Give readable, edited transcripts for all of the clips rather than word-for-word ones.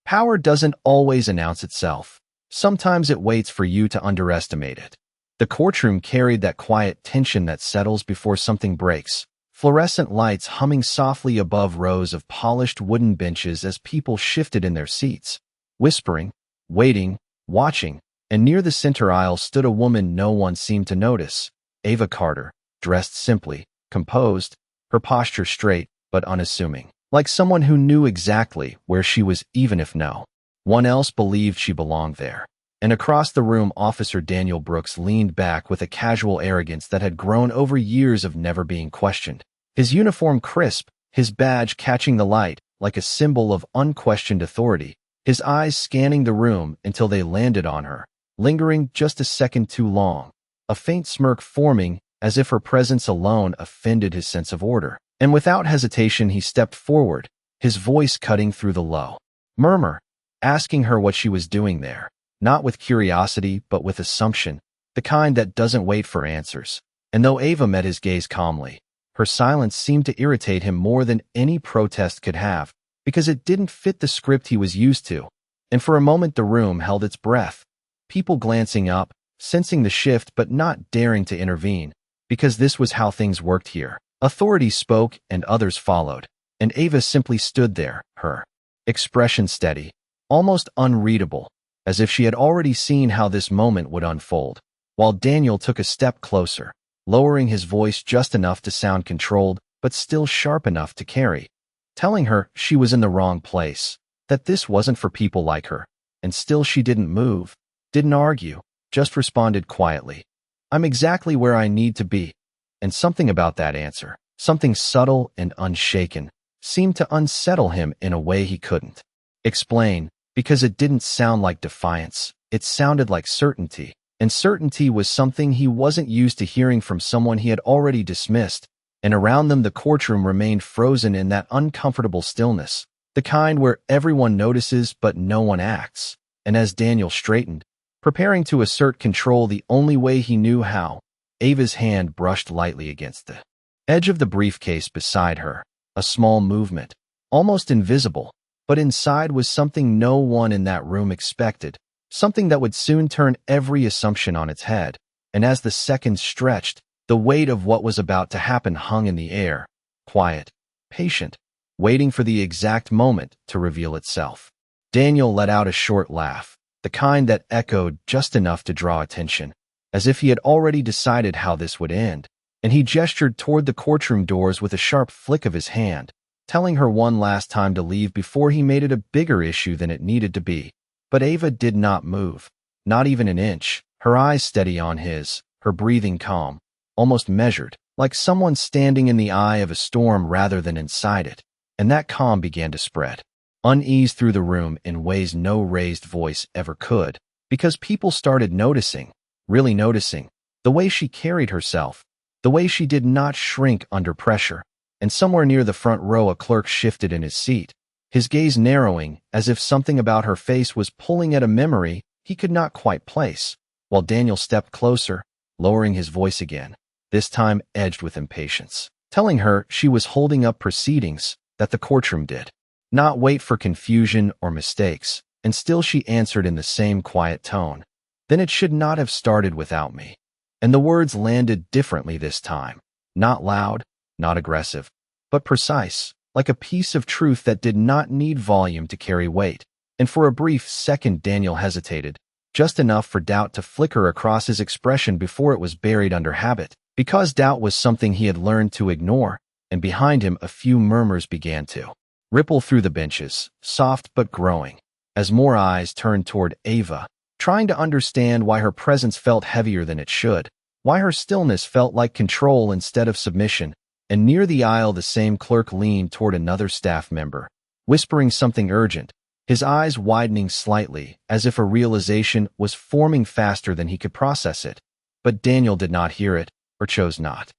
Power doesn't always announce itself. Sometimes it waits for you to underestimate it. The courtroom carried that quiet tension that settles before something breaks. Fluorescent lights humming softly above rows of polished wooden benches as people shifted in their seats, whispering, waiting, watching, and near the center aisle stood a woman no one seemed to notice. Ava Carter, dressed simply, composed, her posture straight but unassuming, like someone who knew exactly where she was even if no one else believed she belonged there. And across the room, Officer Daniel Brooks leaned back with a casual arrogance that had grown over years of never being questioned. His uniform crisp, his badge catching the light like a symbol of unquestioned authority, his eyes scanning the room until they landed on her, lingering just a second too long, a faint smirk forming as if her presence alone offended his sense of order. And without hesitation he stepped forward, his voice cutting through the low murmur, asking her what she was doing there, not with curiosity but with assumption, the kind that doesn't wait for answers. And though Ava met his gaze calmly, her silence seemed to irritate him more than any protest could have, because it didn't fit the script he was used to. And for a moment the room held its breath, people glancing up, sensing the shift but not daring to intervene, because this was how things worked here. Authority spoke and others followed, and Ava simply stood there, her expression steady, almost unreadable, as if she had already seen how this moment would unfold, while Daniel took a step closer, lowering his voice just enough to sound controlled but still sharp enough to carry, telling her she was in the wrong place, that this wasn't for people like her. And still she didn't move, didn't argue, just responded quietly, "I'm exactly where I need to be." And something about that answer, something subtle and unshaken, seemed to unsettle him in a way he couldn't explain, because it didn't sound like defiance, it sounded like certainty. And certainty was something he wasn't used to hearing from someone he had already dismissed. And around them the courtroom remained frozen in that uncomfortable stillness, the kind where everyone notices but no one acts. And as Daniel straightened, preparing to assert control the only way he knew how, Ava's hand brushed lightly against the edge of the briefcase beside her, a small movement, almost invisible, but inside was something no one in that room expected, something that would soon turn every assumption on its head. And as the seconds stretched, the weight of what was about to happen hung in the air, quiet, patient, waiting for the exact moment to reveal itself. Daniel let out a short laugh, the kind that echoed just enough to draw attention, as if he had already decided how this would end, and he gestured toward the courtroom doors with a sharp flick of his hand, telling her one last time to leave before he made it a bigger issue than it needed to be. But Ava did not move, not even an inch, her eyes steady on his, her breathing calm, almost measured, like someone standing in the eye of a storm rather than inside it. And that calm began to spread unease through the room in ways no raised voice ever could, because people started noticing, really noticing, the way she carried herself, the way she did not shrink under pressure. And somewhere near the front row a clerk shifted in his seat, his gaze narrowing as if something about her face was pulling at a memory he could not quite place, while Daniel stepped closer, lowering his voice again, this time edged with impatience, telling her she was holding up proceedings, that the courtroom did not wait for confusion or mistakes. And still she answered in the same quiet tone, "Then it should not have started without me." And the words landed differently this time, not loud, not aggressive, but precise, like a piece of truth that did not need volume to carry weight. And for a brief second Daniel hesitated, just enough for doubt to flicker across his expression before it was buried under habit, because doubt was something he had learned to ignore. And behind him a few murmurs began to ripple through the benches, soft but growing, as more eyes turned toward Ava, trying to understand why her presence felt heavier than it should, why her stillness felt like control instead of submission. And near the aisle the same clerk leaned toward another staff member, whispering something urgent, his eyes widening slightly as if a realization was forming faster than he could process it. But Daniel did not hear it, or chose not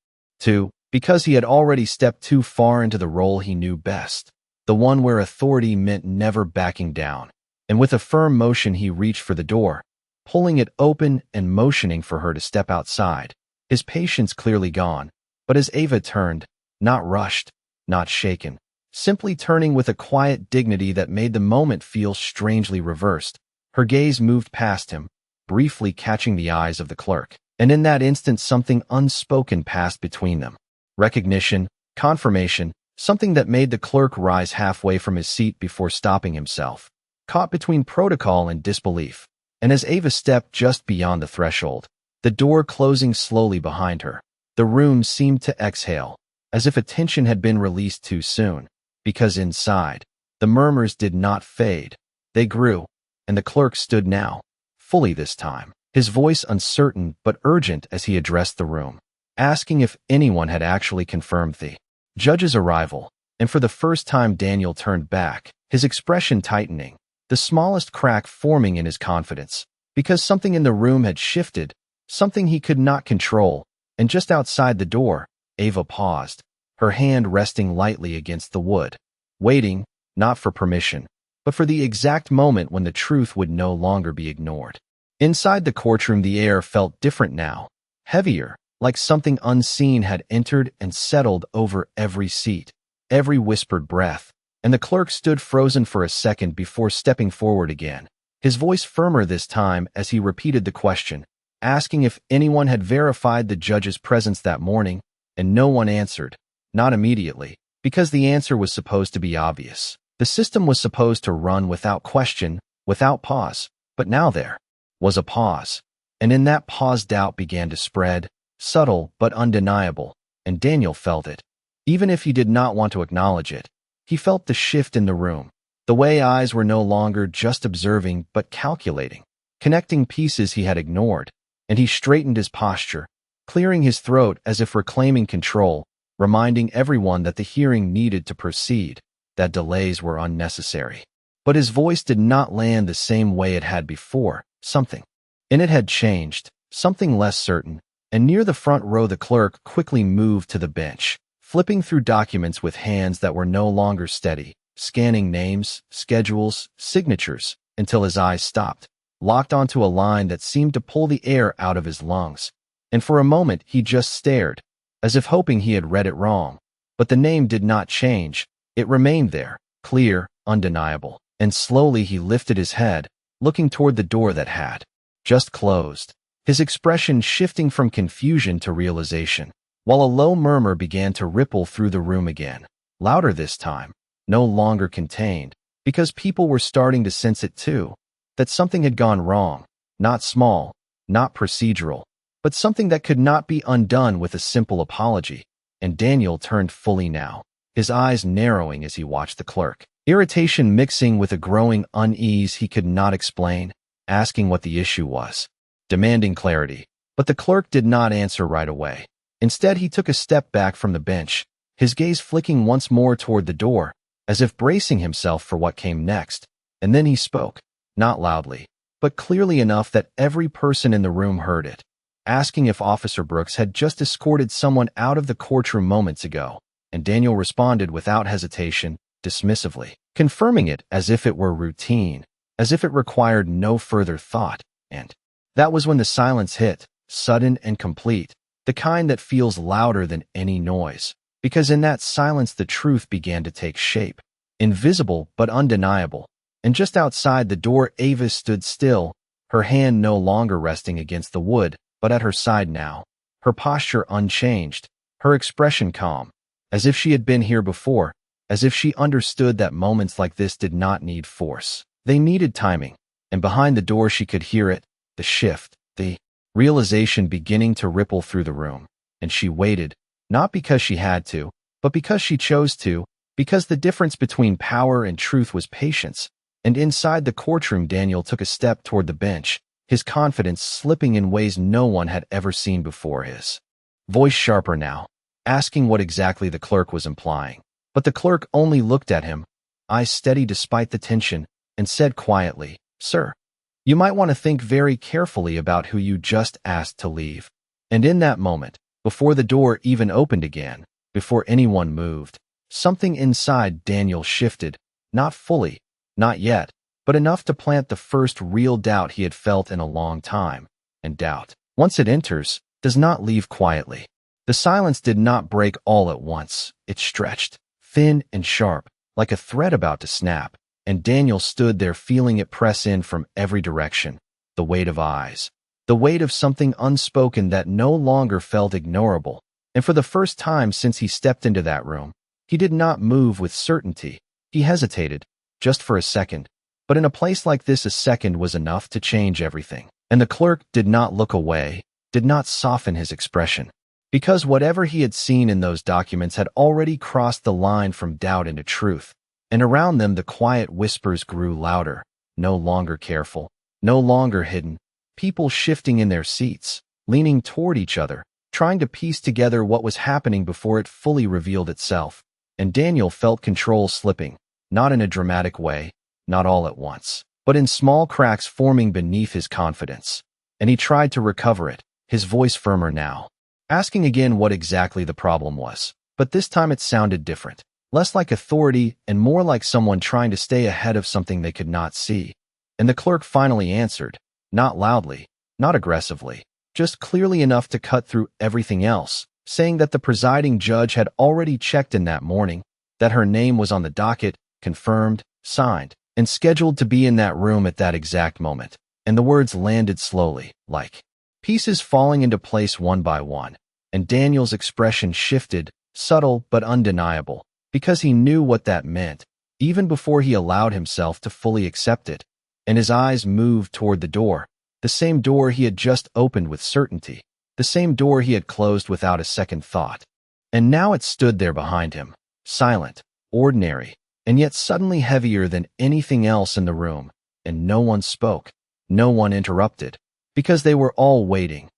to, because he had already stepped too far into the role he knew best, the one where authority meant never backing down. And with a firm motion he reached for the door, pulling it open and motioning for her to step outside, his patience clearly gone. But as Ava turned, not rushed, not shaken, simply turning with a quiet dignity that made the moment feel strangely reversed. Her gaze moved past him, briefly catching the eyes of the clerk, and in that instant something unspoken passed between them. Recognition, confirmation, something that made the clerk rise halfway from his seat before stopping himself, caught between protocol and disbelief. And as Ava stepped just beyond the threshold, the door closing slowly behind her, the room seemed to exhale, as if a tension had been released too soon, because inside, the murmurs did not fade. They grew, and the clerk stood now, fully this time, his voice uncertain but urgent as he addressed the room, asking if anyone had actually confirmed the judge's arrival. And for the first time Daniel turned back, his expression tightening, the smallest crack forming in his confidence, because something in the room had shifted, something he could not control. And just outside the door, Ava paused, her hand resting lightly against the wood, waiting, not for permission, but for the exact moment when the truth would no longer be ignored. Inside the courtroom the air felt different now, heavier, like something unseen had entered and settled over every seat, every whispered breath, and the clerk stood frozen for a second before stepping forward again, his voice firmer this time as he repeated the question, asking if anyone had verified the judge's presence that morning, and no one answered, not immediately, because the answer was supposed to be obvious. The system was supposed to run without question, without pause, but now there was a pause, and in that pause doubt began to spread, subtle but undeniable, and Daniel felt it. Even if he did not want to acknowledge it, he felt the shift in the room, the way eyes were no longer just observing but calculating, connecting pieces he had ignored, and he straightened his posture, clearing his throat as if reclaiming control, reminding everyone that the hearing needed to proceed, that delays were unnecessary. But his voice did not land the same way it had before. Something in it had changed, something less certain, and near the front row the clerk quickly moved to the bench, flipping through documents with hands that were no longer steady, scanning names, schedules, signatures, until his eyes stopped, locked onto a line that seemed to pull the air out of his lungs. And for a moment he just stared, as if hoping he had read it wrong. But the name did not change. It remained there, clear, undeniable. And slowly he lifted his head, looking toward the door that had just closed, his expression shifting from confusion to realization, while a low murmur began to ripple through the room again, louder this time, no longer contained, because people were starting to sense it too, that something had gone wrong, not small, not procedural, but something that could not be undone with a simple apology. And Daniel turned fully now, his eyes narrowing as he watched the clerk, irritation mixing with a growing unease he could not explain, asking what the issue was, demanding clarity. But the clerk did not answer right away. Instead, he took a step back from the bench, his gaze flicking once more toward the door, as if bracing himself for what came next. And then he spoke, not loudly, but clearly enough that every person in the room heard it, asking if Officer Brooks had just escorted someone out of the courtroom moments ago. And Daniel responded without hesitation, dismissively, confirming it as if it were routine, as if it required no further thought. And that was when the silence hit, sudden and complete, the kind that feels louder than any noise, because in that silence the truth began to take shape, invisible but undeniable. And just outside the door Ava stood still, her hand no longer resting against the wood, but at her side now, her posture unchanged, her expression calm, as if she had been here before, as if she understood that moments like this did not need force. They needed timing, and behind the door she could hear it, the shift, the realization beginning to ripple through the room. And she waited, not because she had to, but because she chose to, because the difference between power and truth was patience. And inside the courtroom Daniel took a step toward the bench, his confidence slipping in ways no one had ever seen before, his voice sharper now, asking what exactly the clerk was implying. But the clerk only looked at him, eyes steady despite the tension, and said quietly, "Sir, you might want to think very carefully about who you just asked to leave." And in that moment, before the door even opened again, before anyone moved, something inside Daniel shifted, not fully, not yet, but enough to plant the first real doubt he had felt in a long time. And doubt, once it enters, does not leave quietly. The silence did not break all at once. It stretched, thin and sharp, like a thread about to snap, and Daniel stood there feeling it press in from every direction, the weight of eyes, the weight of something unspoken that no longer felt ignorable. And for the first time since he stepped into that room, he did not move with certainty. He hesitated, just for a second, but in a place like this a second was enough to change everything. And the clerk did not look away, did not soften his expression, because whatever he had seen in those documents had already crossed the line from doubt into truth. And around them the quiet whispers grew louder, no longer careful, no longer hidden, people shifting in their seats, leaning toward each other, trying to piece together what was happening before it fully revealed itself. And Daniel felt control slipping, not in a dramatic way, not all at once, but in small cracks forming beneath his confidence. And he tried to recover it, his voice firmer now, asking again what exactly the problem was. But this time it sounded different, less like authority and more like someone trying to stay ahead of something they could not see. And the clerk finally answered, not loudly, not aggressively, just clearly enough to cut through everything else, saying that the presiding judge had already checked in that morning, that her name was on the docket, confirmed, signed, and scheduled to be in that room at that exact moment. And the words landed slowly, like pieces falling into place one by one, and Daniel's expression shifted, subtle but undeniable, because he knew what that meant, even before he allowed himself to fully accept it. And his eyes moved toward the door, the same door he had just opened with certainty, the same door he had closed without a second thought. And now it stood there behind him, silent, ordinary, and yet suddenly heavier than anything else in the room, and no one spoke, no one interrupted, because they were all waiting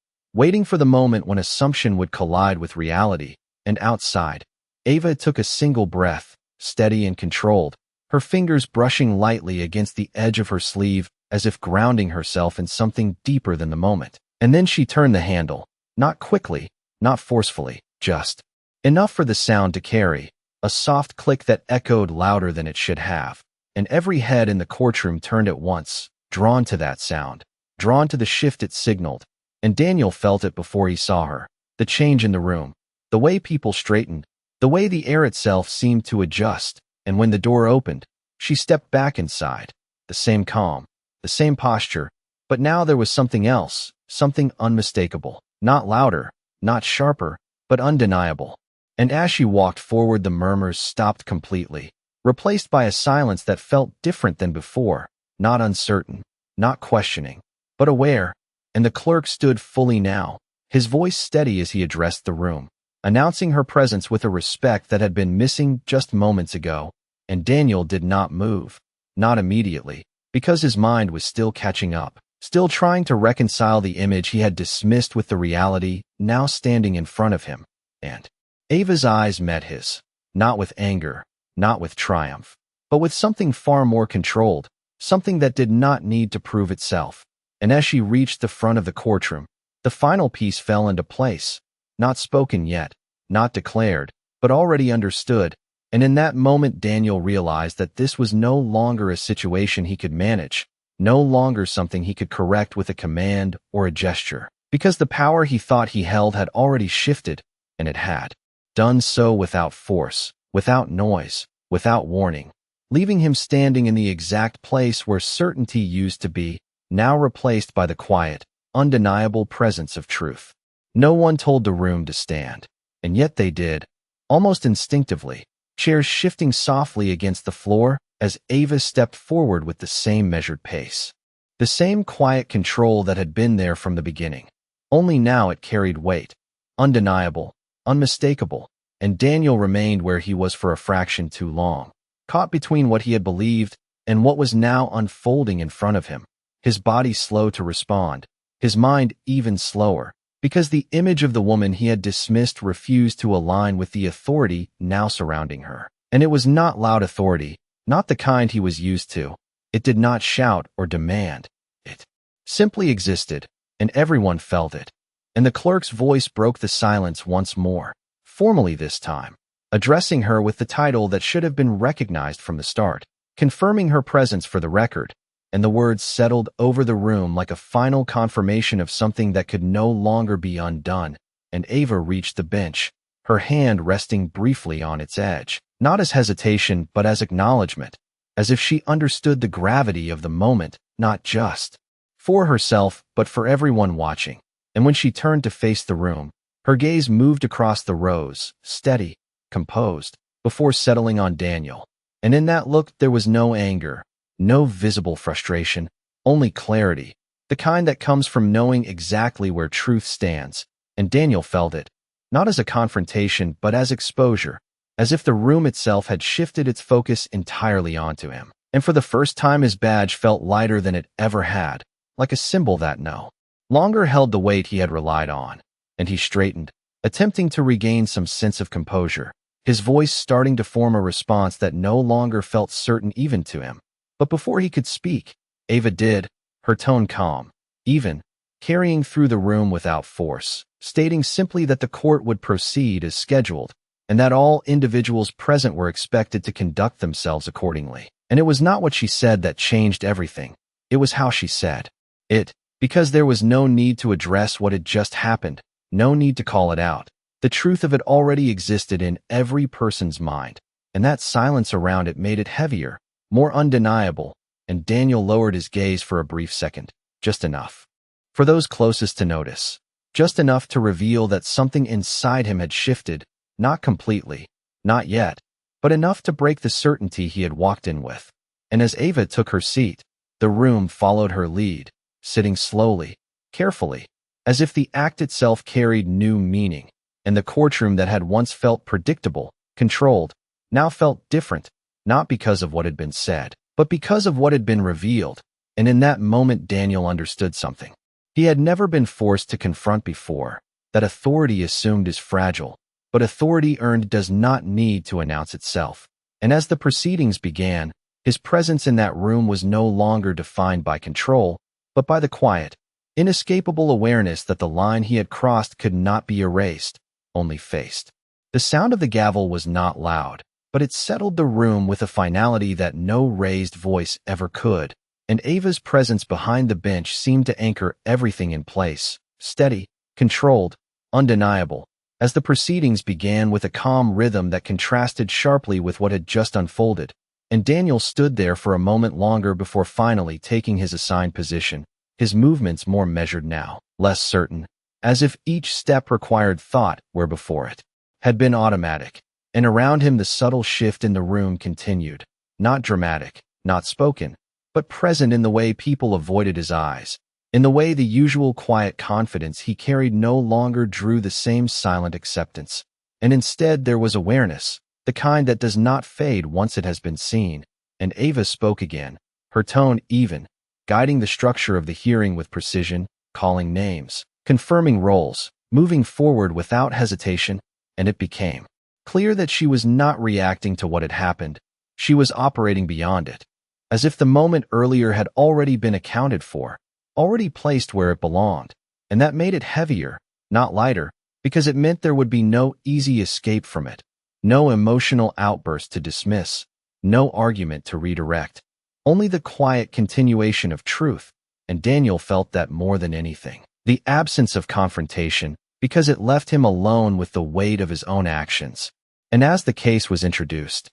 for the moment when assumption would collide with reality. And outside, Ava took a single breath, steady and controlled, her fingers brushing lightly against the edge of her sleeve as if grounding herself in something deeper than the moment. And then she turned the handle, not quickly, not forcefully, just enough for the sound to carry, a soft click that echoed louder than it should have. And every head in the courtroom turned at once, drawn to that sound, drawn to the shift it signaled. And Daniel felt it before he saw her, the change in the room, the way people straightened, the way the air itself seemed to adjust. And when the door opened, she stepped back inside, the same calm, the same posture, but now there was something else, something unmistakable, not louder, not sharper, but undeniable. And as she walked forward, the murmurs stopped completely, replaced by a silence that felt different than before, not uncertain, not questioning, but aware. And the clerk stood fully now, his voice steady as he addressed the room, announcing her presence with a respect that had been missing just moments ago. And Daniel did not move, not immediately, because his mind was still catching up, still trying to reconcile the image he had dismissed with the reality now standing in front of him. And Ava's eyes met his, not with anger, not with triumph, but with something far more controlled, something that did not need to prove itself. And as she reached the front of the courtroom, the final piece fell into place, not spoken yet, not declared, but already understood. And in that moment Daniel realized that this was no longer a situation he could manage, no longer something he could correct with a command or a gesture, because the power he thought he held had already shifted, and it had done so without force, without noise, without warning, leaving him standing in the exact place where certainty used to be, now replaced by the quiet, undeniable presence of truth. No one told the room to stand, and yet they did, almost instinctively, chairs shifting softly against the floor as Ava stepped forward with the same measured pace, the same quiet control that had been there from the beginning. Only now it carried weight, undeniable, unmistakable, and Daniel remained where he was for a fraction too long, caught between what he had believed and what was now unfolding in front of him, his body slow to respond, his mind even slower, because the image of the woman he had dismissed refused to align with the authority now surrounding her. And it was not loud authority, not the kind he was used to. It did not shout or demand. It simply existed, and everyone felt it. And the clerk's voice broke the silence once more, formally this time, addressing her with the title that should have been recognized from the start, confirming her presence for the record. And the words settled over the room like a final confirmation of something that could no longer be undone. And Ava reached the bench, her hand resting briefly on its edge, not as hesitation but as acknowledgement, as if she understood the gravity of the moment, not just for herself but for everyone watching. And when she turned to face the room, her gaze moved across the rows, steady, composed, before settling on Daniel. And in that look there was no anger, no visible frustration, only clarity, the kind that comes from knowing exactly where truth stands. And Daniel felt it, not as a confrontation but as exposure, as if the room itself had shifted its focus entirely onto him. And for the first time his badge felt lighter than it ever had, like a symbol that no longer held the weight he had relied on. And he straightened, attempting to regain some sense of composure, his voice starting to form a response that no longer felt certain even to him. But before he could speak, Ava did, her tone calm, even, carrying through the room without force, stating simply that the court would proceed as scheduled, and that all individuals present were expected to conduct themselves accordingly. And it was not what she said that changed everything. It was how she said it, because there was no need to address what had just happened, no need to call it out. The truth of it already existed in every person's mind, and that silence around it made it heavier, more undeniable, and Daniel lowered his gaze for a brief second, just enough for those closest to notice, just enough to reveal that something inside him had shifted, not completely, not yet, but enough to break the certainty he had walked in with. And as Ava took her seat, the room followed her lead, sitting slowly, carefully, as if the act itself carried new meaning, and the courtroom that had once felt predictable, controlled, now felt different, not because of what had been said, but because of what had been revealed. And in that moment Daniel understood something he had never been forced to confront before, that authority assumed is fragile, but authority earned does not need to announce itself. And as the proceedings began, his presence in that room was no longer defined by control, but by the quiet, inescapable awareness that the line he had crossed could not be erased, only faced. The sound of the gavel was not loud, but it settled the room with a finality that no raised voice ever could, and Ava's presence behind the bench seemed to anchor everything in place, steady, controlled, undeniable, as the proceedings began with a calm rhythm that contrasted sharply with what had just unfolded. And Daniel stood there for a moment longer before finally taking his assigned position, his movements more measured now, less certain, as if each step required thought where before it had been automatic. And around him the subtle shift in the room continued, not dramatic, not spoken, but present in the way people avoided his eyes, in the way the usual quiet confidence he carried no longer drew the same silent acceptance. And instead there was awareness, the kind that does not fade once it has been seen. And Ava spoke again, her tone even, guiding the structure of the hearing with precision, calling names, confirming roles, moving forward without hesitation. And it became clear that she was not reacting to what had happened, she was operating beyond it, as if the moment earlier had already been accounted for, already placed where it belonged. And that made it heavier, not lighter, because it meant there would be no easy escape from it. No emotional outburst to dismiss, no argument to redirect, only the quiet continuation of truth. And Daniel felt that more than anything. The absence of confrontation, because it left him alone with the weight of his own actions. And as the case was introduced,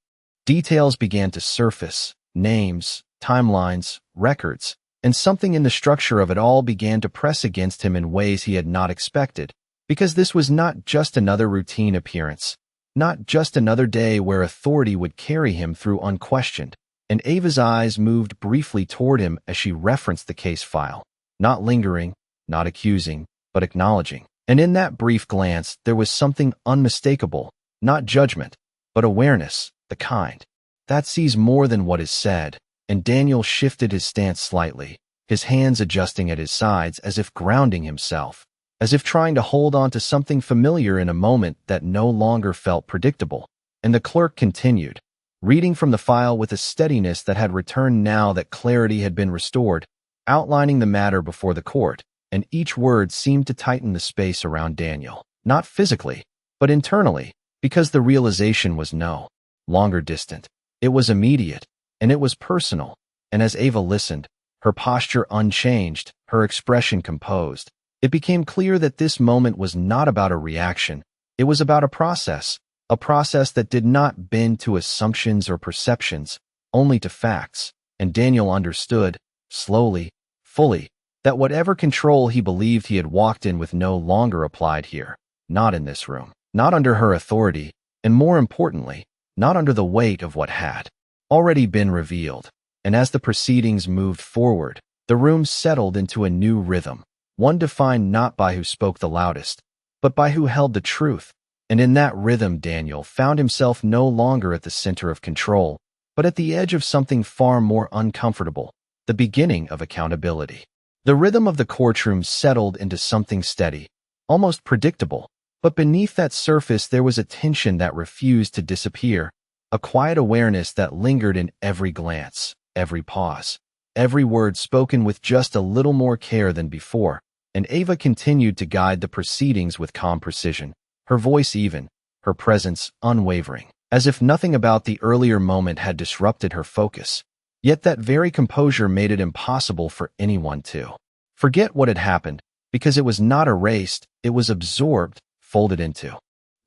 details began to surface, names, timelines, records, and something in the structure of it all began to press against him in ways he had not expected, because this was not just another routine appearance, not just another day where authority would carry him through unquestioned. And Ava's eyes moved briefly toward him as she referenced the case file, not lingering, not accusing, but acknowledging. And in that brief glance there was something unmistakable, not judgment, but awareness, the kind that sees more than what is said. And Daniel shifted his stance slightly, his hands adjusting at his sides as if grounding himself, as if trying to hold on to something familiar in a moment that no longer felt predictable. And the clerk continued, reading from the file with a steadiness that had returned now that clarity had been restored, outlining the matter before the court, and each word seemed to tighten the space around Daniel, not physically, but internally, because the realization was no longer distant. It was immediate, and it was personal. And as Ava listened, her posture unchanged, her expression composed, it became clear that this moment was not about a reaction, it was about a process, a process that did not bend to assumptions or perceptions, only to facts. And Daniel understood, slowly, fully, that whatever control he believed he had walked in with no longer applied here, not in this room, not under her authority, and more importantly, not under the weight of what had already been revealed. And as the proceedings moved forward, the room settled into a new rhythm, one defined not by who spoke the loudest, but by who held the truth. And in that rhythm, Daniel found himself no longer at the center of control, but at the edge of something far more uncomfortable, the beginning of accountability. The rhythm of the courtroom settled into something steady, almost predictable, but beneath that surface there was a tension that refused to disappear, a quiet awareness that lingered in every glance, every pause, every word spoken with just a little more care than before. And Ava continued to guide the proceedings with calm precision, her voice even, her presence unwavering, as if nothing about the earlier moment had disrupted her focus. Yet that very composure made it impossible for anyone to forget what had happened, because it was not erased, it was absorbed, folded into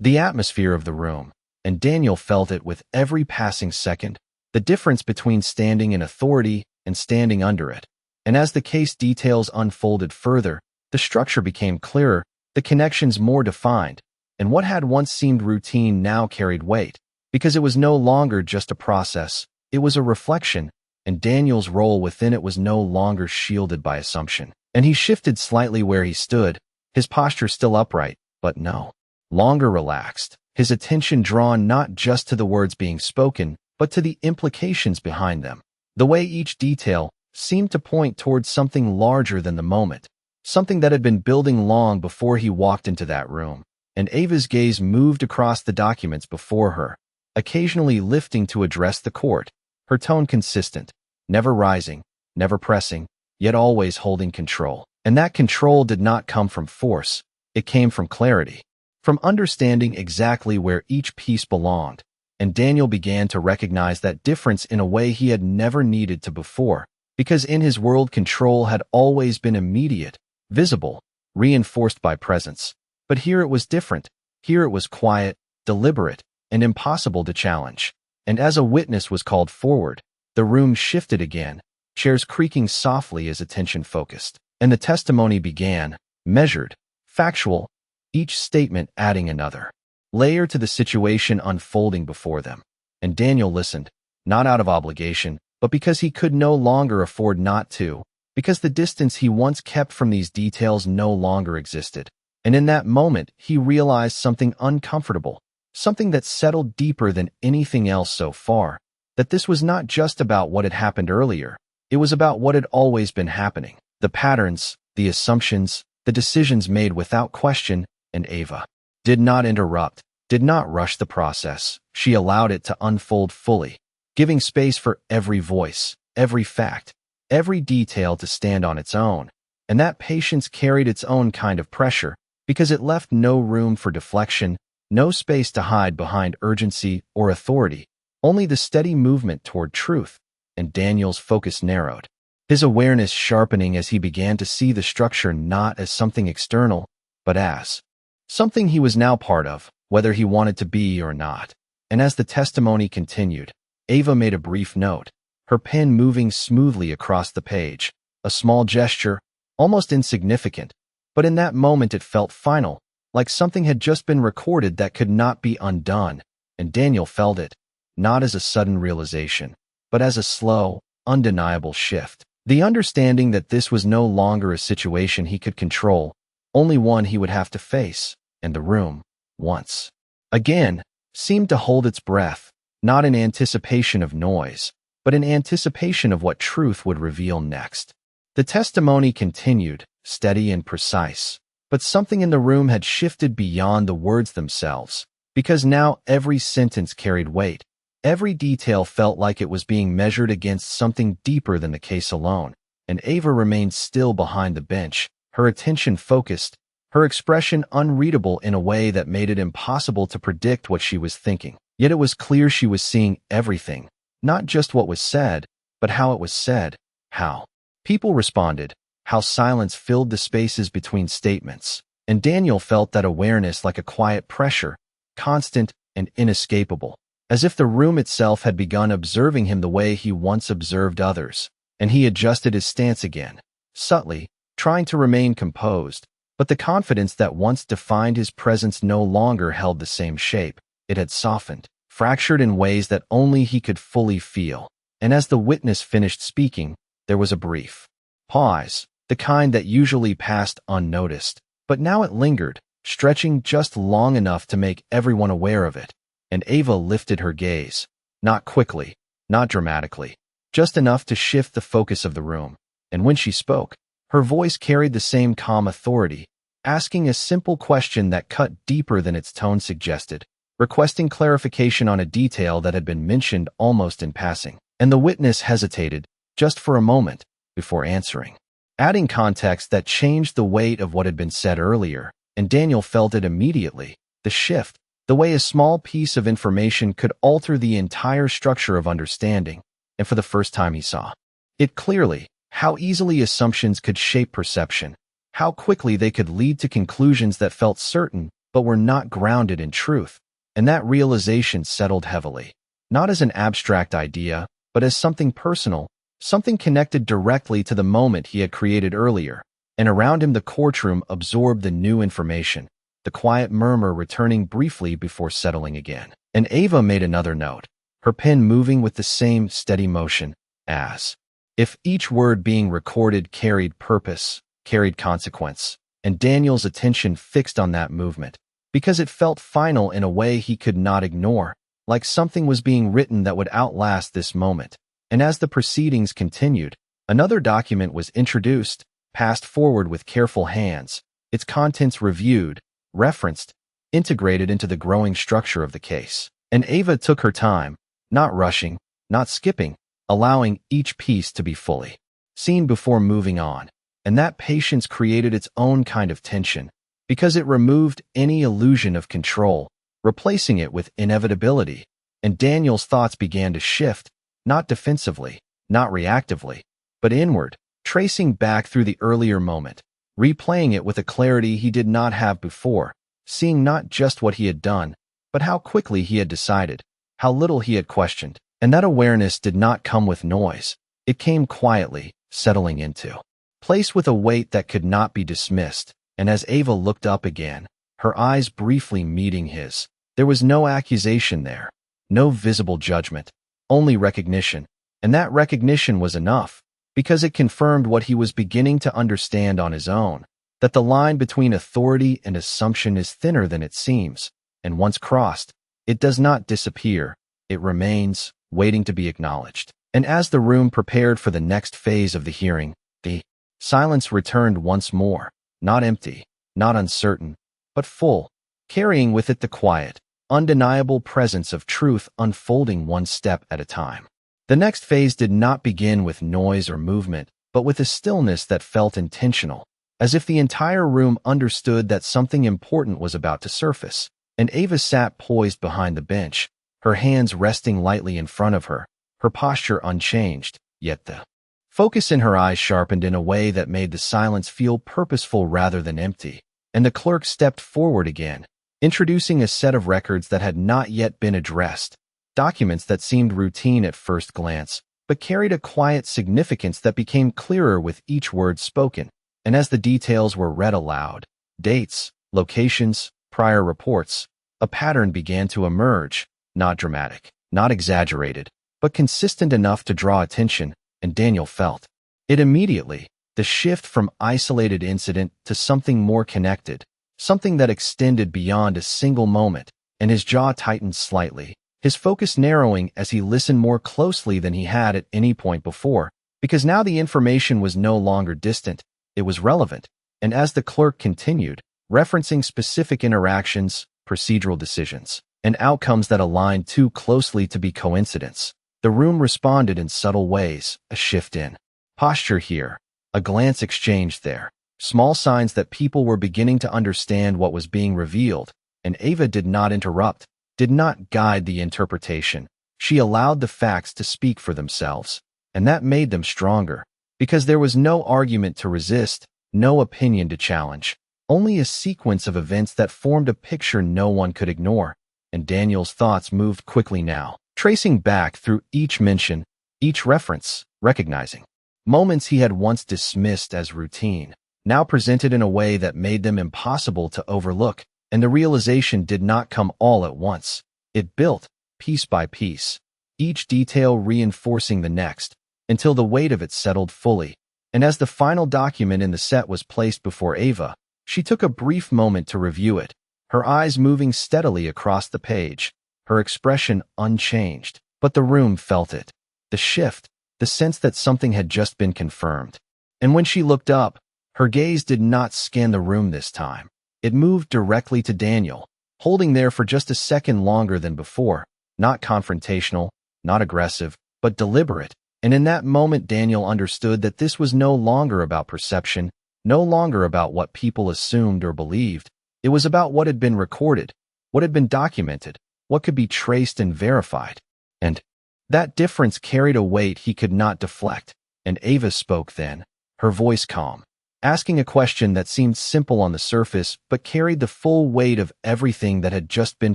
the atmosphere of the room. And Daniel felt it with every passing second, the difference between standing in authority and standing under it. And as the case details unfolded further, the structure became clearer, the connections more defined, and what had once seemed routine now carried weight, because it was no longer just a process, it was a reflection, and Daniel's role within it was no longer shielded by assumption. And he shifted slightly where he stood, his posture still upright, but no longer relaxed, his attention drawn not just to the words being spoken, but to the implications behind them. The way each detail seemed to point towards something larger than the moment, something that had been building long before he walked into that room. And Ava's gaze moved across the documents before her, occasionally lifting to address the court, her tone consistent, never rising, never pressing, yet always holding control. And that control did not come from force, it came from clarity, from understanding exactly where each piece belonged. And Daniel began to recognize that difference in a way he had never needed to before, because in his world control had always been immediate, visible, reinforced by presence. But here it was different. Here it was quiet, deliberate, and impossible to challenge. And as a witness was called forward, the room shifted again, chairs creaking softly as attention focused. And the testimony began, measured, factual, each statement adding another layer to the situation unfolding before them. And Daniel listened, not out of obligation, but because he could no longer afford not to, because the distance he once kept from these details no longer existed. And in that moment, he realized something uncomfortable, something that settled deeper than anything else so far, that this was not just about what had happened earlier, it was about what had always been happening. The patterns, the assumptions, the decisions made without question. And Ava did not interrupt, did not rush the process. She allowed it to unfold fully, giving space for every voice, every fact, every detail to stand on its own. And that patience carried its own kind of pressure, because it left no room for deflection, no space to hide behind urgency or authority, only the steady movement toward truth. And Daniel's focus narrowed, his awareness sharpening as he began to see the structure not as something external, but as something he was now part of, whether he wanted to be or not. And as the testimony continued, Ava made a brief note, her pen moving smoothly across the page, a small gesture, almost insignificant, but in that moment it felt final, like something had just been recorded that could not be undone. And Daniel felt it, not as a sudden realization, but as a slow, undeniable shift. The understanding that this was no longer a situation he could control, only one he would have to face. And the room, once again, seemed to hold its breath, not in anticipation of noise, but in anticipation of what truth would reveal next. The testimony continued, steady and precise, but something in the room had shifted beyond the words themselves, because now every sentence carried weight. Every detail felt like it was being measured against something deeper than the case alone. And Ava remained still behind the bench, her attention focused, her expression unreadable in a way that made it impossible to predict what she was thinking. Yet it was clear she was seeing everything, not just what was said, but how it was said, how people responded, how silence filled the spaces between statements. And Daniel felt that awareness like a quiet pressure, constant, and inescapable, as if the room itself had begun observing him the way he once observed others, and he adjusted his stance again, subtly, trying to remain composed, but the confidence that once defined his presence no longer held the same shape. It had softened, fractured in ways that only he could fully feel. And as the witness finished speaking, there was a brief pause, the kind that usually passed unnoticed, but now it lingered, stretching just long enough to make everyone aware of it. And Ava lifted her gaze, not quickly, not dramatically, just enough to shift the focus of the room. And when she spoke, her voice carried the same calm authority, asking a simple question that cut deeper than its tone suggested, requesting clarification on a detail that had been mentioned almost in passing. And the witness hesitated, just for a moment, before answering, adding context that changed the weight of what had been said earlier, and Daniel felt it immediately, the shift, the way a small piece of information could alter the entire structure of understanding, and for the first time he saw it clearly, how easily assumptions could shape perception, how quickly they could lead to conclusions that felt certain but were not grounded in truth, and that realization settled heavily, not as an abstract idea, but as something personal, something connected directly to the moment he had created earlier. And around him the courtroom absorbed the new information, the quiet murmur returning briefly before settling again. And Ava made another note, her pen moving with the same steady motion, as if each word being recorded carried purpose, carried consequence, and Daniel's attention fixed on that movement, because it felt final in a way he could not ignore, like something was being written that would outlast this moment. And as the proceedings continued, another document was introduced, passed forward with careful hands, its contents reviewed, referenced, integrated into the growing structure of the case. And Ava took her time, not rushing, not skipping, allowing each piece to be fully seen before moving on. And that patience created its own kind of tension, because it removed any illusion of control, replacing it with inevitability. And Daniel's thoughts began to shift, not defensively, not reactively, but inward, tracing back through the earlier moment, replaying it with a clarity he did not have before, seeing not just what he had done, but how quickly he had decided, how little he had questioned. And that awareness did not come with noise. It came quietly, settling into place with a weight that could not be dismissed. And as Ava looked up again, her eyes briefly meeting his, there was no accusation there, no visible judgment, only recognition. And that recognition was enough, because it confirmed what he was beginning to understand on his own, that the line between authority and assumption is thinner than it seems, and once crossed, it does not disappear, it remains, waiting to be acknowledged. And as the room prepared for the next phase of the hearing, the silence returned once more, not empty, not uncertain, but full, carrying with it the quiet, undeniable presence of truth unfolding one step at a time. The next phase did not begin with noise or movement, but with a stillness that felt intentional, as if the entire room understood that something important was about to surface. And Ava sat poised behind the bench, her hands resting lightly in front of her, her posture unchanged, yet the focus in her eyes sharpened in a way that made the silence feel purposeful rather than empty. And the clerk stepped forward again, introducing a set of records that had not yet been addressed, documents that seemed routine at first glance, but carried a quiet significance that became clearer with each word spoken. And as the details were read aloud, dates, locations, prior reports, a pattern began to emerge, not dramatic, not exaggerated, but consistent enough to draw attention. And Daniel felt it immediately, the shift from isolated incident to something more connected, something that extended beyond a single moment. And his jaw tightened slightly, his focus narrowing as he listened more closely than he had at any point before, because now the information was no longer distant, it was relevant. And as the clerk continued, referencing specific interactions, procedural decisions, and outcomes that aligned too closely to be coincidence, the room responded in subtle ways, a shift in posture here, a glance exchanged there, small signs that people were beginning to understand what was being revealed. And Ava did not interrupt, did not guide the interpretation. She allowed the facts to speak for themselves, and that made them stronger, because there was no argument to resist, no opinion to challenge, only a sequence of events that formed a picture no one could ignore. and Daniel's thoughts moved quickly now, tracing back through each mention, each reference, recognizing moments he had once dismissed as routine, now presented in a way that made them impossible to overlook, and the realization did not come all at once. It built, piece by piece, each detail reinforcing the next, until the weight of it settled fully. And as the final document in the set was placed before Ava, she took a brief moment to review it, her eyes moving steadily across the page, her expression unchanged. But the room felt it, the shift, the sense that something had just been confirmed. And when she looked up, her gaze did not scan the room this time. It moved directly to Daniel, holding there for just a second longer than before, not confrontational, not aggressive, but deliberate. And in that moment, Daniel understood that this was no longer about perception, no longer about what people assumed or believed. It was about what had been recorded, what had been documented, what could be traced and verified. And that difference carried a weight he could not deflect. And Ava spoke then, her voice calm, asking a question that seemed simple on the surface but carried the full weight of everything that had just been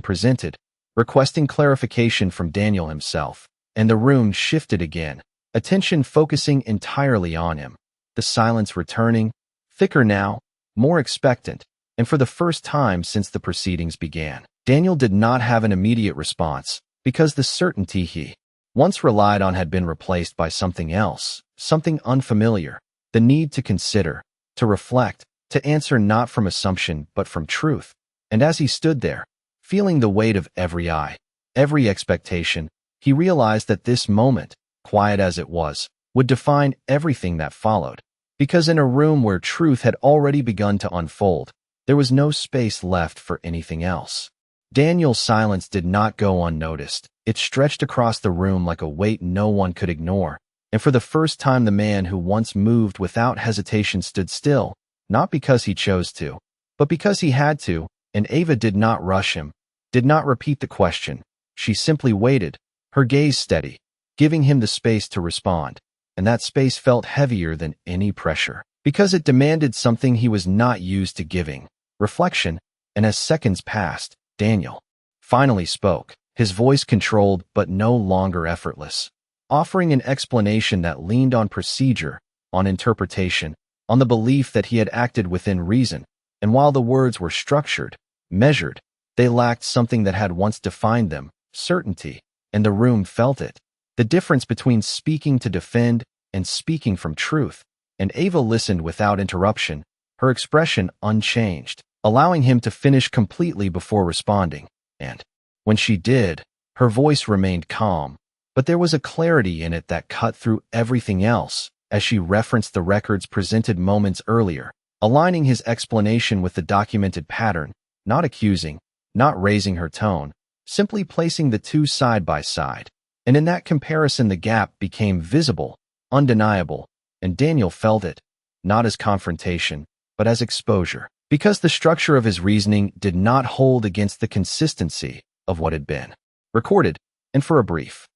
presented, requesting clarification from Daniel himself. And the room shifted again, attention focusing entirely on him, the silence returning, thicker now, more expectant, and for the first time since the proceedings began. Daniel did not have an immediate response, because the certainty he once relied on had been replaced by something else, something unfamiliar, the need to consider, to reflect, to answer not from assumption but from truth. And as he stood there, feeling the weight of every eye, every expectation, he realized that this moment, quiet as it was, would define everything that followed. Because in a room where truth had already begun to unfold, there was no space left for anything else. Daniel's silence did not go unnoticed. It stretched across the room like a weight no one could ignore. And for the first time, the man who once moved without hesitation stood still, not because he chose to, but because he had to. And Ava did not rush him, did not repeat the question. She simply waited, her gaze steady, giving him the space to respond. And that space felt heavier than any pressure, because it demanded something he was not used to giving, reflection. And as seconds passed, Daniel finally spoke, his voice controlled but no longer effortless, offering an explanation that leaned on procedure, on interpretation, on the belief that he had acted within reason. And while the words were structured, measured, they lacked something that had once defined them, certainty. And the room felt it, the difference between speaking to defend and speaking from truth. And Ava listened without interruption, her expression unchanged, allowing him to finish completely before responding. And when she did, her voice remained calm, but there was a clarity in it that cut through everything else as she referenced the records presented moments earlier, aligning his explanation with the documented pattern, not accusing, not raising her tone, simply placing the two side by side. And in that comparison, the gap became visible, undeniable, and Daniel felt it, not as confrontation, but as exposure, because the structure of his reasoning did not hold against the consistency of what had been recorded. And for a brief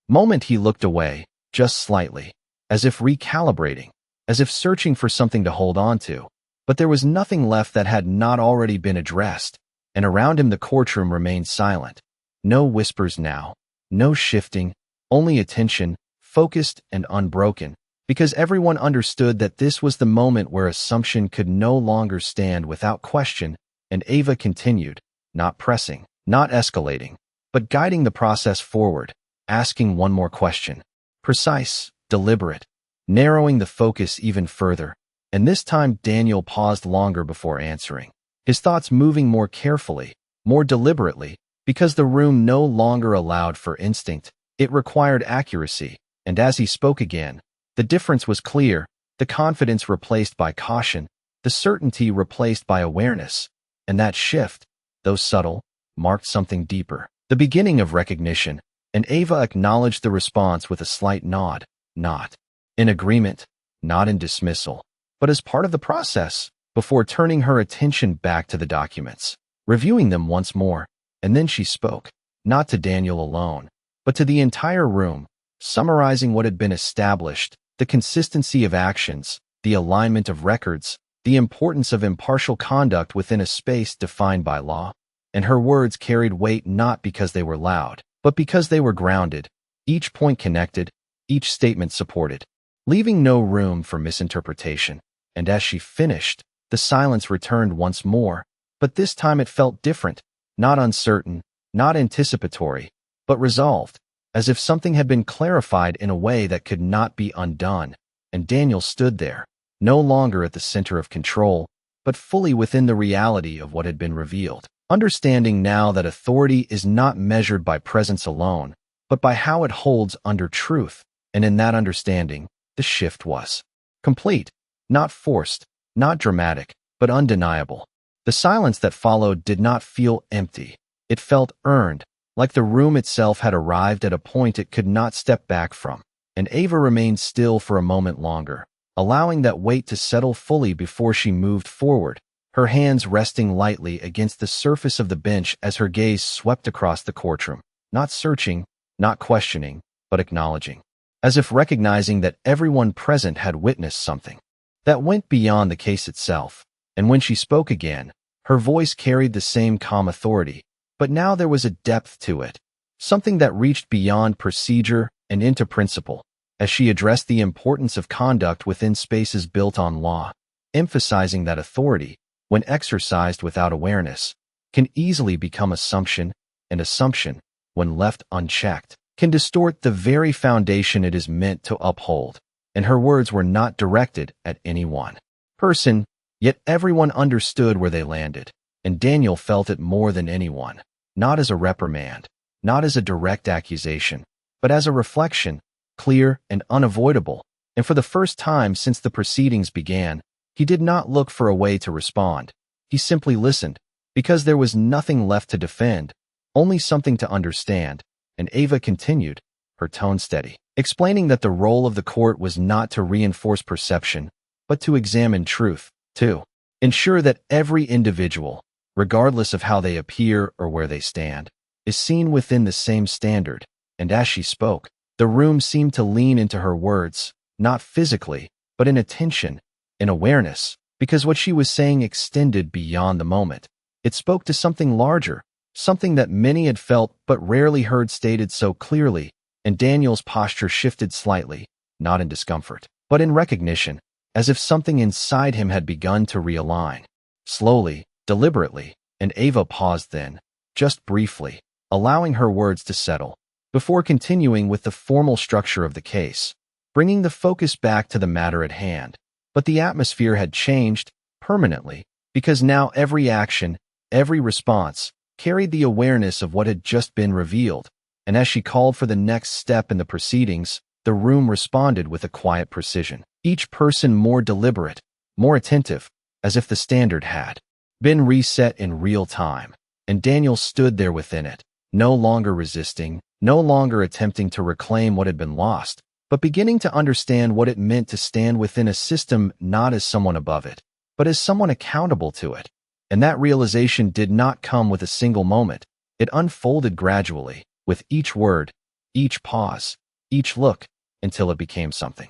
moment he looked away, just slightly, as if recalibrating, as if searching for something to hold on to. But there was nothing left that had not already been addressed, and around him the courtroom remained silent. No whispers now, no shifting, only attention, focused and unbroken, because everyone understood that this was the moment where assumption could no longer stand without question. And Ava continued, not pressing, not escalating, but guiding the process forward, asking one more question, precise, deliberate, narrowing the focus even further. And this time Daniel paused longer before answering, his thoughts moving more carefully, more deliberately, because the room no longer allowed for instinct, it required accuracy. And as he spoke again, the difference was clear, the confidence replaced by caution, the certainty replaced by awareness. And that shift, though subtle, marked something deeper, the beginning of recognition. And Ava acknowledged the response with a slight nod, not in agreement, not in dismissal, but as part of the process, before turning her attention back to the documents, reviewing them once more. And then she spoke, not to Daniel alone, but to the entire room, summarizing what had been established, the consistency of actions, the alignment of records, the importance of impartial conduct within a space defined by law. and her words carried weight not because they were loud, but because they were grounded, each point connected, each statement supported, leaving no room for misinterpretation. And as she finished, the silence returned once more, but this time it felt different, not uncertain, not anticipatory, but resolved, as if something had been clarified in a way that could not be undone. And Daniel stood there, no longer at the center of control, but fully within the reality of what had been revealed, understanding now that authority is not measured by presence alone, but by how it holds under truth. And in that understanding, the shift was complete, not forced, not dramatic, but undeniable. The silence that followed did not feel empty. It felt earned, like the room itself had arrived at a point it could not step back from. And Ava remained still for a moment longer, allowing that weight to settle fully before she moved forward, her hands resting lightly against the surface of the bench as her gaze swept across the courtroom, not searching, not questioning, but acknowledging, as if recognizing that everyone present had witnessed something that went beyond the case itself. And when she spoke again, her voice carried the same calm authority, but now there was a depth to it, something that reached beyond procedure and into principle, as she addressed the importance of conduct within spaces built on law, emphasizing that authority, when exercised without awareness, can easily become assumption, and assumption, when left unchecked, can distort the very foundation it is meant to uphold. And her words were not directed at any one person, yet everyone understood where they landed, and Daniel felt it more than anyone, not as a reprimand, not as a direct accusation, but as a reflection, clear and unavoidable. And for the first time since the proceedings began, he did not look for a way to respond. He simply listened, because there was nothing left to defend, only something to understand. And Ava continued, her tone steady, explaining that the role of the court was not to reinforce perception, but to examine truth, to ensure that every individual, regardless of how they appear or where they stand, is seen within the same standard. And as she spoke, the room seemed to lean into her words, not physically, but in attention, in awareness, because what she was saying extended beyond the moment. It spoke to something larger, something that many had felt but rarely heard stated so clearly. And Daniel's posture shifted slightly, not in discomfort, but in recognition, as if something inside him had begun to realign. Slowly, deliberately, and Ava paused then, just briefly, allowing her words to settle, before continuing with the formal structure of the case, bringing the focus back to the matter at hand. But the atmosphere had changed permanently, because now every action, every response, carried the awareness of what had just been revealed. And as she called for the next step in the proceedings, the room responded with a quiet precision, each person more deliberate, more attentive, as if the standard had been reset in real time. And Daniel stood there within it, no longer resisting, no longer attempting to reclaim what had been lost, but beginning to understand what it meant to stand within a system not as someone above it, but as someone accountable to it. And that realization did not come with a single moment. It unfolded gradually, with each word, each pause, each look, until it became something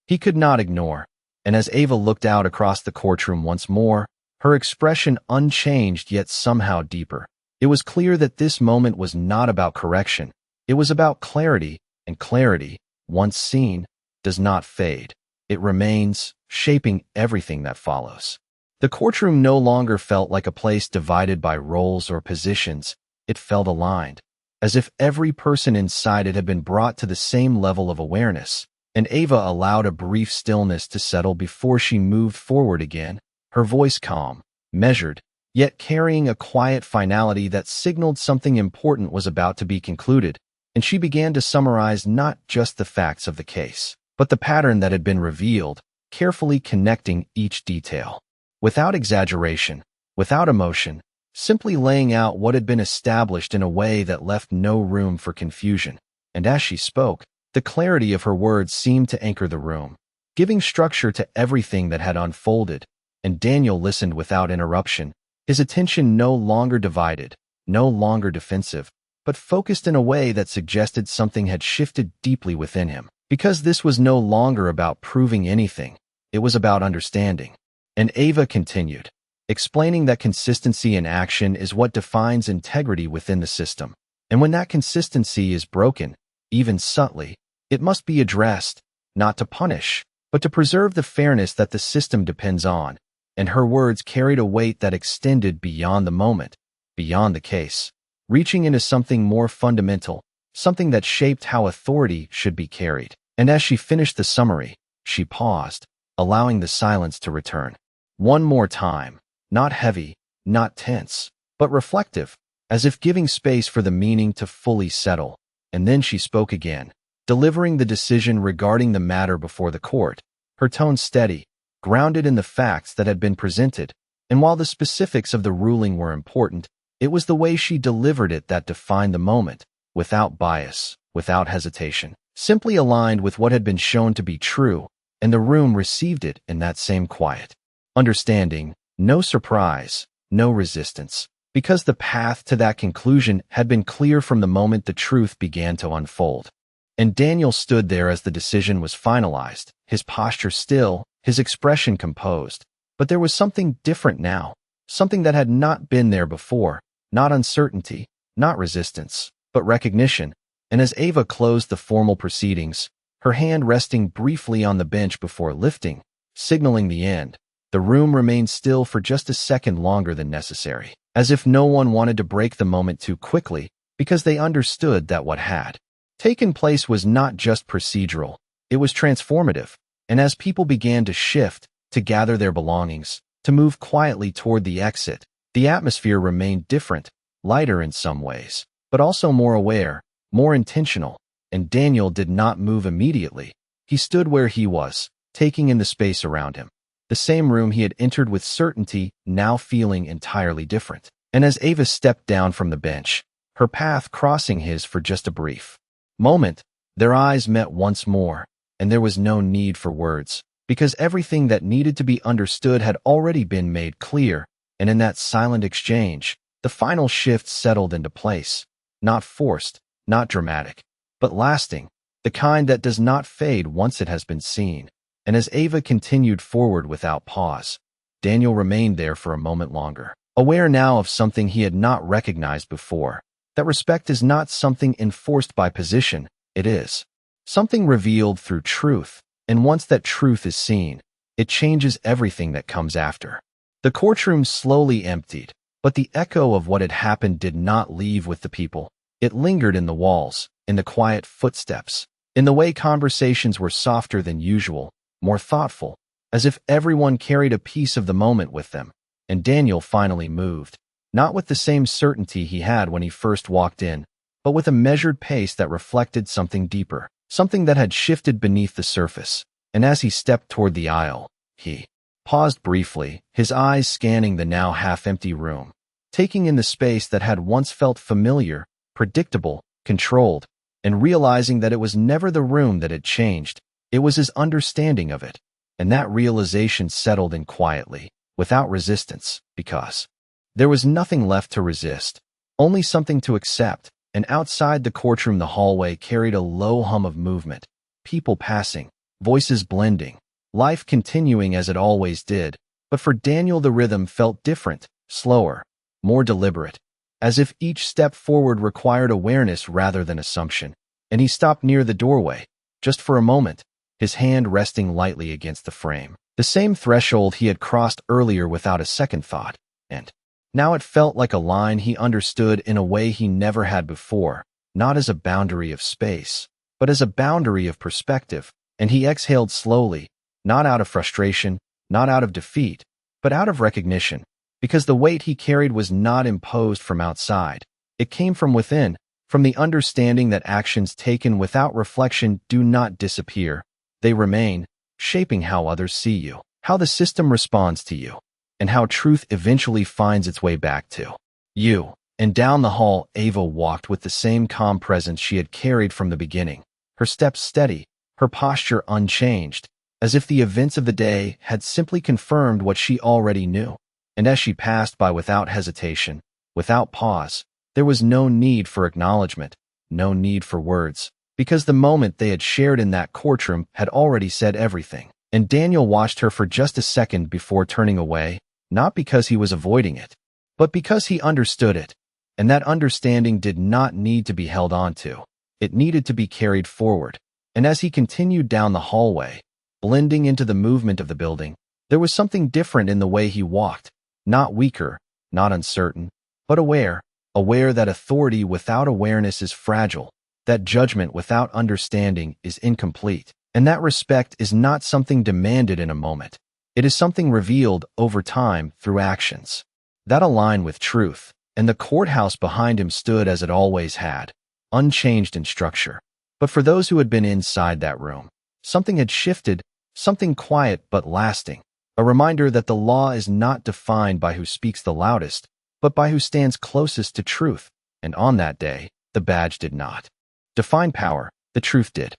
he could not ignore. And as Ava looked out across the courtroom once more, her expression unchanged yet somehow deeper, it was clear that this moment was not about correction. It was about clarity, and clarity, once seen, does not fade. It remains, shaping everything that follows. The courtroom no longer felt like a place divided by roles or positions. It felt aligned, as if every person inside it had been brought to the same level of awareness. And Ava allowed a brief stillness to settle before she moved forward again, her voice calm, measured, yet carrying a quiet finality that signaled something important was about to be concluded. And she began to summarize not just the facts of the case, but the pattern that had been revealed, carefully connecting each detail. Without exaggeration, without emotion, simply laying out what had been established in a way that left no room for confusion. And as she spoke, the clarity of her words seemed to anchor the room, giving structure to everything that had unfolded. And Daniel listened without interruption, his attention no longer divided, no longer defensive, but focused in a way that suggested something had shifted deeply within him. Because this was no longer about proving anything, it was about understanding. And Ava continued, explaining that consistency in action is what defines integrity within the system. And when that consistency is broken, even subtly, it must be addressed, not to punish, but to preserve the fairness that the system depends on. And her words carried a weight that extended beyond the moment, beyond the case, reaching into something more fundamental, something that shaped how authority should be carried. And as she finished the summary, she paused, allowing the silence to return. One more time, not heavy, not tense, but reflective, as if giving space for the meaning to fully settle. And then she spoke again, delivering the decision regarding the matter before the court, her tone steady, grounded in the facts that had been presented. And while the specifics of the ruling were important, it was the way she delivered it that defined the moment, without bias, without hesitation, simply aligned with what had been shown to be true, and the room received it in that same quiet understanding, no surprise, no resistance, because the path to that conclusion had been clear from the moment the truth began to unfold. And Daniel stood there as the decision was finalized, his posture still, his expression composed. But there was something different now, something that had not been there before, not uncertainty, not resistance, but recognition. And as Ava closed the formal proceedings, her hand resting briefly on the bench before lifting, signaling the end, the room remained still for just a second longer than necessary, as if no one wanted to break the moment too quickly, because they understood that what had taken place was not just procedural, it was transformative. And as people began to shift, to gather their belongings, to move quietly toward the exit, the atmosphere remained different, lighter in some ways, but also more aware, more intentional. And Daniel did not move immediately. He stood where he was, taking in the space around him. The same room he had entered with certainty, now feeling entirely different. And as Ava stepped down from the bench, her path crossing his for just a brief moment, their eyes met once more, and there was no need for words, because everything that needed to be understood had already been made clear. And in that silent exchange, the final shift settled into place, not forced, not dramatic, but lasting, the kind that does not fade once it has been seen. And as Ava continued forward without pause, Daniel remained there for a moment longer, aware now of something he had not recognized before, that respect is not something enforced by position, it is something revealed through truth, and once that truth is seen, it changes everything that comes after. The courtroom slowly emptied, but the echo of what had happened did not leave with the people. It lingered in the walls, in the quiet footsteps, in the way conversations were softer than usual, more thoughtful, as if everyone carried a piece of the moment with them. And Daniel finally moved, not with the same certainty he had when he first walked in, but with a measured pace that reflected something deeper, something that had shifted beneath the surface. And as he stepped toward the aisle, he paused briefly, his eyes scanning the now half-empty room, taking in the space that had once felt familiar, predictable, controlled, and realizing that it was never the room that had changed, it was his understanding of it. And that realization settled in quietly, without resistance, because there was nothing left to resist, only something to accept. And outside the courtroom, the hallway carried a low hum of movement, people passing, voices blending, life continuing as it always did. But for Daniel, the rhythm felt different, slower, more deliberate, as if each step forward required awareness rather than assumption. And he stopped near the doorway, just for a moment, his hand resting lightly against the frame, the same threshold he had crossed earlier without a second thought. And now it felt like a line he understood in a way he never had before, not as a boundary of space, but as a boundary of perspective. And he exhaled slowly, not out of frustration, not out of defeat, but out of recognition, because the weight he carried was not imposed from outside. It came from within, from the understanding that actions taken without reflection do not disappear. They remain, shaping how others see you, how the system responds to you, and how truth eventually finds its way back to you. And down the hall, Ava walked with the same calm presence she had carried from the beginning, her steps steady, her posture unchanged, as if the events of the day had simply confirmed what she already knew. And as she passed by without hesitation, without pause, there was no need for acknowledgement, no need for words, because the moment they had shared in that courtroom had already said everything. And Daniel watched her for just a second before turning away, not because he was avoiding it, but because he understood it, and that understanding did not need to be held on to. It needed to be carried forward. And as he continued down the hallway, blending into the movement of the building, there was something different in the way he walked, not weaker, not uncertain, but aware that authority without awareness is fragile, that judgment without understanding is incomplete, and that respect is not something demanded in a moment. It is something revealed over time through actions that align with truth. And the courthouse behind him stood as it always had, unchanged in structure. But for those who had been inside that room, something had shifted, something quiet but lasting, a reminder that the law is not defined by who speaks the loudest, but by who stands closest to truth. And on that day, the badge did not define power, the truth did.